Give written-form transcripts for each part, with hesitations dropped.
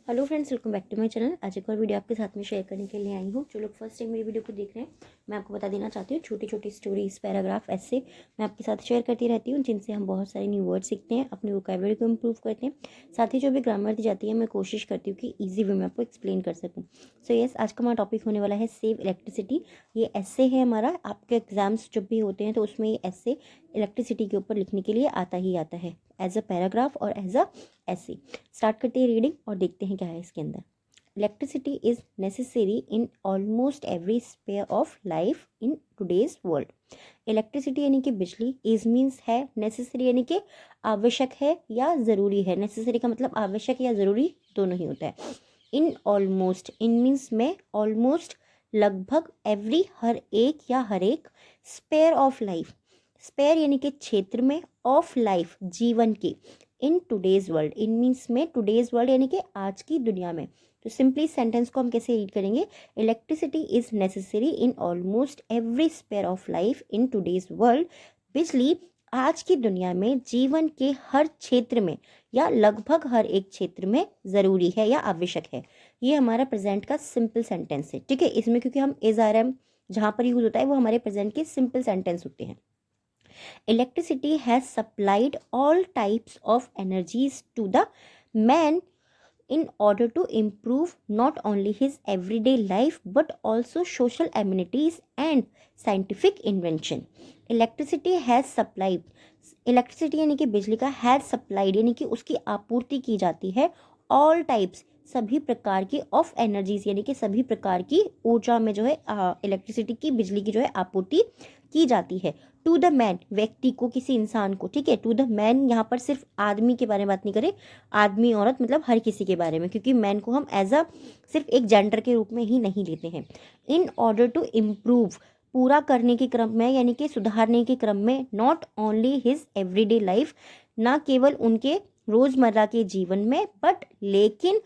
Hello friends, welcome back to my channel. आज एक और वीडियो आपके साथ में शेयर करने के लिए आई हूँ। जो लोग फर्स्ट टाइम मेरी वीडियो को देख रहे हैं, मैं आपको बता देना चाहती हूँ, छोटी छोटी स्टोरीज, पैराग्राफ ऐसे मैं आपके साथ शेयर करती रहती हूँ, जिनसे हम बहुत सारे न्यू वर्ड सीखते हैं, अपनी वोकैबुलरी को इम्प्रूव करते हैं। साथ ही जो भी ग्रामर दी जाती है, मैं कोशिश करती हूँ कि ईजी वे में आपको एक्सप्लेन कर सकूँ। सो यस, आज का हमारा टॉपिक होने वाला है सेव इलेक्ट्रिसिटी। ये ऐसे है हमारा, आपके एग्जाम्स जब भी होते हैं तो उसमें ये ऐसे इलेक्ट्रिसिटी के ऊपर लिखने के लिए आता ही आता है, एज अ पैराग्राफ और एज अ ऐसे। स्टार्ट करते हैं रीडिंग और देखते हैं क्या है इसके अंदर। Electricity is necessary in almost every sphere of life in today's world. Electricity यानी कि बिजली, इज मीन्स है, नेसेसरी यानी कि आवश्यक है या ज़रूरी है। नेसेसरी का मतलब आवश्यक या ज़रूरी दोनों ही होता है। इन ऑलमोस्ट, इन मीन्स में, ऑलमोस्ट लगभग, एवरी हर एक या हर एक, स्पेयर ऑफ लाइफ, स्पेयर यानी कि क्षेत्र में, ऑफ लाइफ जीवन के, in today's world, in means में टुडेज वर्ल्ड यानी कि आज की दुनिया में। तो सिंपली सेंटेंस को हम कैसे रीड करेंगे, electricity is necessary in almost every sphere of life in today's world. बिजली आज की दुनिया में जीवन के हर क्षेत्र में या लगभग हर एक क्षेत्र में ज़रूरी है या आवश्यक है। ये हमारा प्रेजेंट का सिंपल सेंटेंस है, ठीक है। इसमें क्योंकि हम इज आर एम जहाँ पर यूज होता है वो हमारे प्रेजेंट के सिंपल सेंटेंस होते हैं। Electricity has supplied all types of energies to the man in order to improve not only his everyday life but also social amenities and scientific invention. Electricity has supplied, electricity यानी कि बिजली का, has supplied यानी कि उसकी आपूर्ति की जाती है, ऑल टाइप्स सभी प्रकार की, ऑफ एनर्जीज यानी कि सभी प्रकार की ऊर्जा में जो है इलेक्ट्रिसिटी की, बिजली की जो है आपूर्ति की जाती है। टू द मैन, व्यक्ति को, किसी इंसान को, ठीक है। टू द मैन यहाँ पर सिर्फ आदमी के बारे में बात नहीं करें, आदमी औरत मतलब हर किसी के बारे में, क्योंकि मैन को हम एज अ सिर्फ एक जेंडर के रूप में ही नहीं लेते हैं। इन ऑर्डर टू इम्प्रूव, पूरा करने के क्रम में यानी कि सुधारने के क्रम में, not only his everyday life, ना केवल उनके रोजमर्रा के जीवन में, बट लेकिन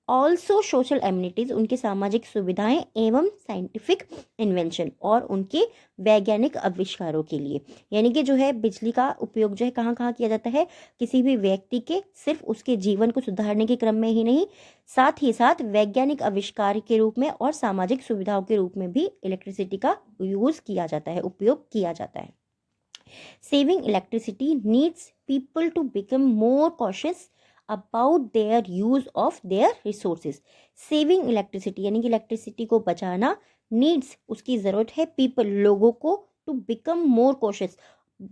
ऑल्सो सोशल एम्यूनिटीज, उनके सामाजिक सुविधाएं एवं साइंटिफिक इन्वेंशन, और उनके वैज्ञानिक आविष्कारों के लिए। यानी कि जो है बिजली का उपयोग जो है कहाँ कहाँ किया जाता है, किसी भी व्यक्ति के सिर्फ उसके जीवन को सुधारने के क्रम में ही नहीं, साथ ही साथ वैज्ञानिक आविष्कार के रूप में और सामाजिक सुविधाओं के रूप में भी इलेक्ट्रिसिटी का यूज किया जाता है, उपयोग किया जाता है। Saving electricity needs people to become more cautious about their use of their resources. Saving electricity यानी कि इलेक्ट्रिसिटी को बचाना, नीड्स उसकी ज़रूरत है, पीपल लोगों को, to become more cautious,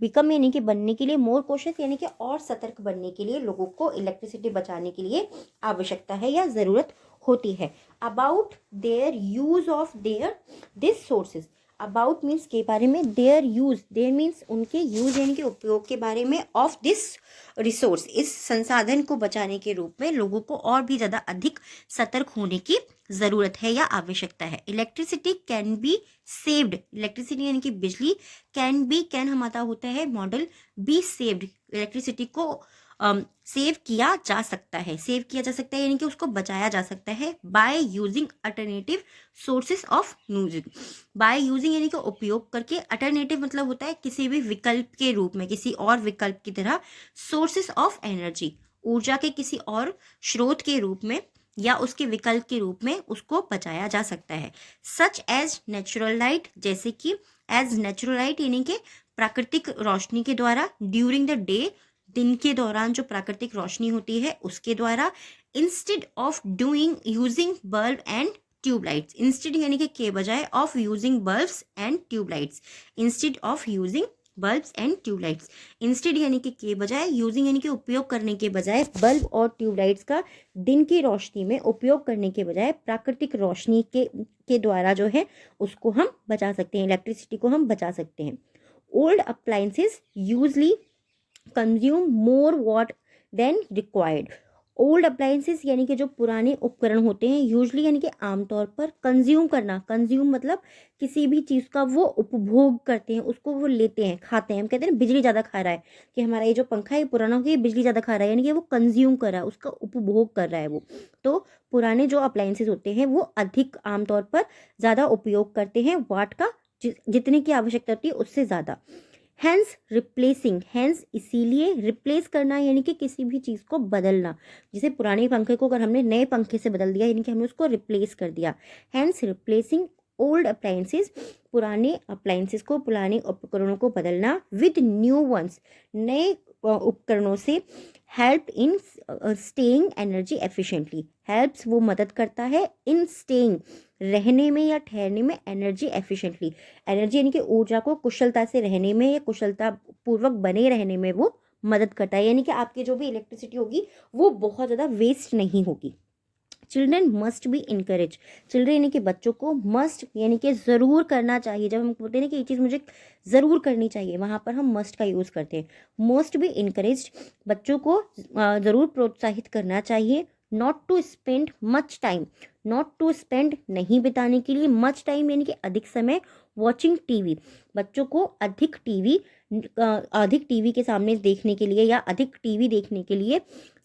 become यानी कि बनने के लिए, मोर कॉशियस यानी कि और सतर्क बनने के लिए लोगों को इलेक्ट्रिसिटी बचाने के लिए आवश्यकता है या ज़रूरत होती है। About their use of there this sources, about means के बारे में, देयर यूज, देयर मीन्स उनके यूज यानी कि उपयोग के बारे में, ऑफ दिस रिसोर्स, इस संसाधन को बचाने के रूप में लोगों को और भी ज़्यादा अधिक सतर्क होने की ज़रूरत है या आवश्यकता है। Electricity can be saved, electricity यानी कि बिजली, कैन बी, कैन हमारा होता है मॉडल, बी सेव्ड, इलेक्ट्रिसिटी को सेव किया जा सकता है, सेव किया जा सकता है यानी कि उसको बचाया जा सकता है, by using alternative sources of music, by using यानी कि उपयोग करके, अल्टरनेटिव मतलब होता है किसी भी विकल्प के रूप में, किसी और विकल्प की तरह, सोर्सेज ऑफ एनर्जी, ऊर्जा के किसी और स्रोत के रूप में या उसके विकल्प के रूप में उसको बचाया जा सकता है। सच एज नेचुरल लाइट, जैसे कि एज नेचुरल लाइट यानी कि प्राकृतिक रोशनी के द्वारा, ड्यूरिंग द डे, दिन के दौरान जो प्राकृतिक रोशनी होती है उसके द्वारा, instead of doing using bulb and tubelights, instead यानी कि के बजाय, of using bulbs and tubelights, instead of using bulbs and tubelights, instead यानी कि के बजाय, यूजिंग यानी कि उपयोग करने के बजाय, बल्ब और ट्यूबलाइट्स का दिन की रोशनी में उपयोग करने के बजाय प्राकृतिक रोशनी के द्वारा जो है उसको हम बचा सकते हैं, इलेक्ट्रिसिटी को हम बचा सकते हैं। Old appliances usually consume more watt than required, old appliances यानी कि जो पुराने उपकरण होते हैं, यूजली यानी कि आमतौर पर, कंज्यूम करना, कंज्यूम मतलब किसी भी चीज़ का वो उपभोग करते हैं, उसको वो लेते हैं, खाते हैं। हम कहते हैं ना बिजली ज़्यादा खा रहा है, कि हमारा ये जो पंखा है पुराना हो गया, ये बिजली ज़्यादा खा रहा है, यानी कि वो कंज्यूम कर रहा है, उसका उपभोग कर रहा है वो। तो पुराने जो अप्लायंसेस होते हैं वो अधिक आमतौर पर ज़्यादा उपयोग करते हैं वाट का, जितने की आवश्यकता होती है उससे ज़्यादा। हैंस रिप्लेसिंग, हैंस इसीलिए, रिप्लेस करना यानी कि किसी भी चीज़ को बदलना। जैसे पुराने पंखे को अगर हमने नए पंखे से बदल दिया यानी कि हमने उसको रिप्लेस कर दिया। हैंस रिप्लेसिंग ओल्ड अप्लायंसेस, पुराने अप्लायंसेस को, पुराने उपकरणों को बदलना विद न्यू वंस, नए उपकरणों से। Help in staying energy efficiently, helps वो मदद करता है, इन स्टेइंग रहने में या ठहरने में, एनर्जी एफिशिएंटली, एनर्जी यानी कि ऊर्जा को कुशलता से रहने में या कुशलता पूर्वक बने रहने में वो मदद करता है, यानी कि आपकी जो भी इलेक्ट्रिसिटी होगी वो बहुत ज़्यादा वेस्ट नहीं होगी। Children must be encourage, children यानी कि बच्चों को, मस्ट यानी कि ज़रूर करना चाहिए। जब हम बोलते हैं ना कि ये चीज़ मुझे ज़रूर करनी चाहिए, वहाँ पर हम मस्ट का यूज़ करते हैं। मोस्ट बी इनकरेज, बच्चों को ज़रूर प्रोत्साहित करना चाहिए। Not to spend much time, not to spend नहीं बिताने के लिए, मच टाइम यानी कि अधिक समय, वॉचिंग टीवी, बच्चों को अधिक टीवी के सामने देखने के लिए या अधिक टीवी देखने के लिए,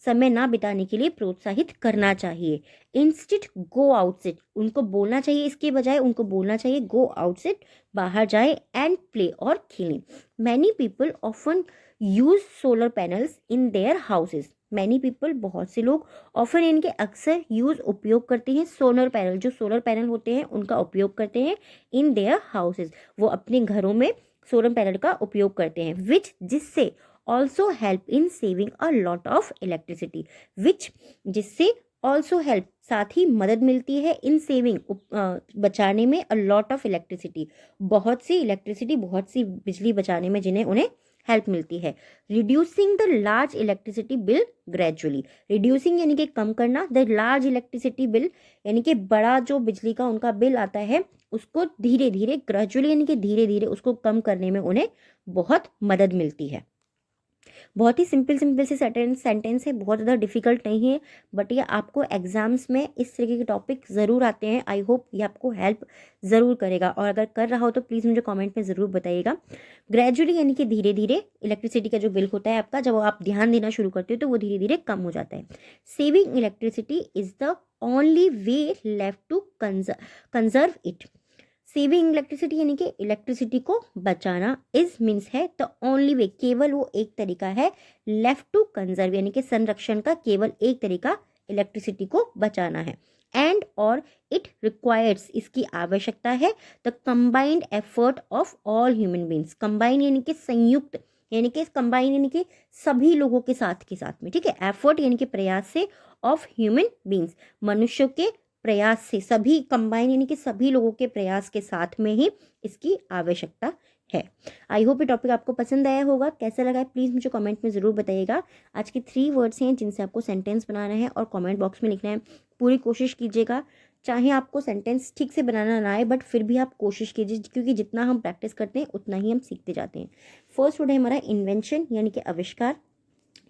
समय ना बिताने के लिए प्रोत्साहित करना चाहिए। इंस्टेड गो आउटसाइड, उनको बोलना चाहिए, इसके बजाय उनको बोलना चाहिए गो आउटसाइड, बाहर जाए, एंड प्ले और खेलें। Many people often use solar panels in their houses, many people बहुत से लोग, ऑफन इनके अक्सर, यूज उपयोग करते हैं, सोलर पैनल जो सोलर पैनल होते हैं उनका उपयोग करते हैं, इन देयर हाउसेज वो अपने घरों में सोलर पैनल का उपयोग करते हैं, विच जिससे, also help in saving a lot of electricity, which जिससे, ऑल्सो हेल्प साथ ही मदद मिलती है, इन सेविंग बचाने में, अ लॉट ऑफ इलेक्ट्रिसिटी बहुत सी इलेक्ट्रिसिटी, बहुत सी बिजली बचाने में जिन्हें उन्हें हेल्प मिलती है। Reducing the large electricity bill gradually, reducing यानी कि कम करना, द लार्ज इलेक्ट्रिसिटी बिल यानी कि बड़ा जो बिजली का उनका बिल आता है उसको धीरे धीरे, ग्रेजुअली यानी कि धीरे धीरे उसको कम करने में उन्हें बहुत मदद मिलती है। बहुत ही सिंपल सिंपल से सेंटेंस है, बहुत ज़्यादा डिफिकल्ट नहीं है, बट ये आपको एग्जाम्स में इस तरीके के टॉपिक ज़रूर आते हैं। आई होप ये आपको हेल्प ज़रूर करेगा, और अगर कर रहा हो तो प्लीज़ मुझे कमेंट में ज़रूर बताइएगा। ग्रेजुअली यानी कि धीरे धीरे इलेक्ट्रिसिटी का जो बिल होता है आपका, जब आप ध्यान देना शुरू करते हो तो वो धीरे धीरे कम हो जाता है। Saving electricity is the only way left to conserve it, saving electricity यानी कि इलेक्ट्रिसिटी को बचाना, इज मीन्स है द ओनली वे, केवल वो एक तरीका है, लेफ्ट टू कंजर्व यानी कि संरक्षण का केवल एक तरीका इलेक्ट्रिसिटी को बचाना है, एंड और इट रिक्वायर्स इसकी आवश्यकता है, the combined effort of all human beings, combine यानी कि संयुक्त, यानी कि कंबाइन यानी कि सभी लोगों के साथ में, ठीक है, एफर्ट यानी कि प्रयास से, ऑफ ह्यूमन बींग्स मनुष्यों के प्रयास से, सभी कंबाइन यानी कि सभी लोगों के प्रयास के साथ में ही इसकी आवश्यकता है। आई होप ये टॉपिक आपको पसंद आया होगा, कैसा लगा है प्लीज़ मुझे कमेंट में ज़रूर बताइएगा। आज के 3 वर्ड्स हैं जिनसे आपको सेंटेंस बनाना है और कमेंट बॉक्स में लिखना है, पूरी कोशिश कीजिएगा, चाहे आपको सेंटेंस ठीक से बनाना ना आए बट फिर भी आप कोशिश कीजिए, क्योंकि जितना हम प्रैक्टिस करते हैं उतना ही हम सीखते जाते हैं। फर्स्ट वर्ड है हमारा इन्वेंशन यानी कि आविष्कार,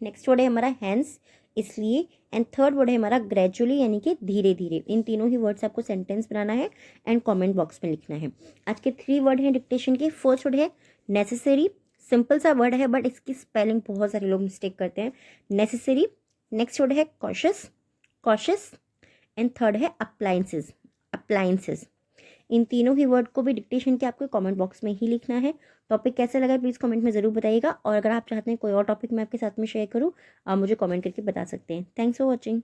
नेक्स्ट वर्ड है हमारा हैंस इसलिए, एंड थर्ड वर्ड है हमारा ग्रेजुअली यानी कि धीरे धीरे। इन तीनों ही वर्ड्स आपको सेंटेंस बनाना है एंड कमेंट बॉक्स में लिखना है। आज के 3 वर्ड हैं डिक्टेशन के। फर्स्ट वर्ड है नेसेसरी, सिंपल सा वर्ड है बट इसकी स्पेलिंग बहुत सारे लोग मिस्टेक करते हैं, नेसेसरी। नेक्स्ट वर्ड है कॉशियस, कॉशियस, एंड थर्ड है अप्लायंसेस, अप्लायंसेस। इन तीनों ही वर्ड को भी डिक्टेशन के आपको कमेंट बॉक्स में ही लिखना है। टॉपिक कैसा लगा प्लीज़ कमेंट में ज़रूर बताइएगा, और अगर आप चाहते हैं कोई और टॉपिक मैं आपके साथ में शेयर करूँ, आप मुझे कमेंट करके बता सकते हैं। Thanks for watching.